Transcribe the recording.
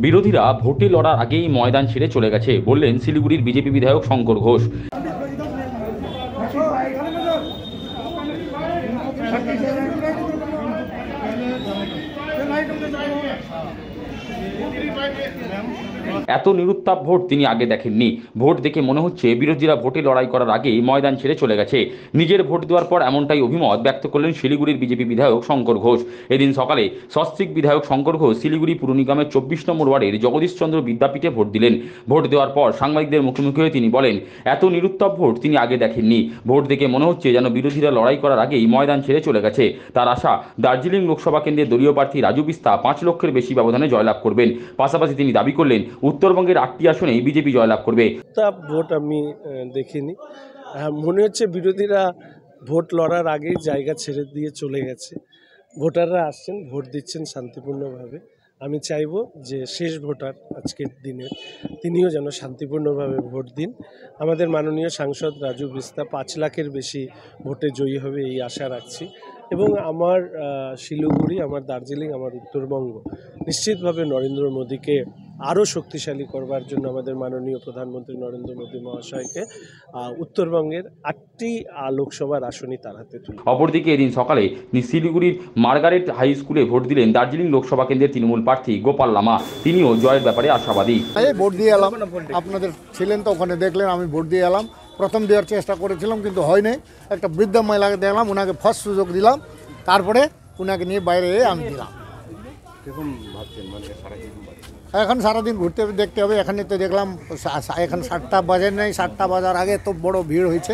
বিরোধীরা ভোটে লড়ার আগেই ময়দান ছেড়ে চলে গেছে বললেন শিলিগুড়ির বিজেপি বিধায়ক শঙ্কর ঘোষ। এত নিরুত্তাপ ভোট তিনি আগে দেখেননি। ভোট দেখে মনে হচ্ছে বিরোধীরা ভোটে লড়াই করার আগেই ময়দান ছেড়ে চলে গেছে। নিজের ভোট দেওয়ার পর এমনটাই অভিমত ব্যক্ত করলেন শিলিগুড়ির বিজেপি বিধায়ক শঙ্কর ঘোষ। এদিন সকালে সস্ত্রীক বিধায়ক শঙ্কর ঘোষ শিলিগুড়ি পুর নিগমের 24 নম্বর ওয়ার্ডের জগদীশচন্দ্র বিদ্যাপীঠে ভোট দিলেন। ভোট দেওয়ার পর সাংবাদিকদের মুখোমুখি হয়ে তিনি বলেন, এত নিরুত্তাপ ভোট তিনি আগে দেখেননি। ভোট দেখে মনে হচ্ছে যেন বিরোধীরা লড়াই করার আগেই ময়দান ছেড়ে চলে গেছে। তার আশা, দার্জিলিং লোকসভা কেন্দ্রের দলীয় প্রার্থী রাজু বিস্তা 5 লক্ষের বেশি ব্যবধানে জয়লাভ করবেন। পাশাপাশি তিনি দাবি করলেন, উত্তরবঙ্গের 8টি আসনেই বিজেপি জয়লাভ করবে। ভোট আমি দেখিনি, মনে হচ্ছে বিরোধীরা ভোট লড়ার আগেই জায়গা ছেড়ে দিয়ে চলে গেছে। ভোটাররা আসছেন, ভোট দিচ্ছেন শান্তিপূর্ণভাবে। আমি চাইব যে শেষ ভোটার আজকের দিনের তিনিও যেন শান্তিপূর্ণভাবে ভোট দিন। আমাদের মাননীয় সাংসদ রাজু বিস্তা 5 লাখের বেশি ভোটে জয়ী হবে এই আশা রাখছি। এবং আমার শিলিগুড়ি, আমার দার্জিলিং, আমার উত্তরবঙ্গ নিশ্চিতভাবে নরেন্দ্র মোদীকে আরও শক্তিশালী করবার জন্য আমাদের মাননীয় প্রধানমন্ত্রী নরেন্দ্র মোদী মহাশয়কে উত্তরবঙ্গের 8টি লোকসভার আসনই তার হাতে তুলে। অপরদিকে এদিন সকালে শিলিগুড়ির মার্গারেট হাই স্কুলে ভোট দিলেন দার্জিলিং লোকসভা কেন্দ্রের তৃণমূল প্রার্থী গোপাল লামা। তিনিও জয়ের ব্যাপারে আশাবাদী। ভোট দিয়ে এলাম, আপনাদের ছিলেন তো ওখানে, দেখলেন আমি ভোট দিয়ে এলাম। প্রথম দেওয়ার চেষ্টা করেছিলাম কিন্তু হয়নি। একটা বৃদ্ধা মহিলাকে দেখলাম, ওনাকে ফার্স্ট সুযোগ দিলাম, তারপরে ওনাকে নিয়ে বাইরে আমি দিলাম। এখন সারাদিন ঘুরতে হবে, দেখতে হবে। এখানে তো দেখলাম এখন 7টা বাজে নেই, 7টা বাজার আগে তো বড় ভিড় হয়েছে।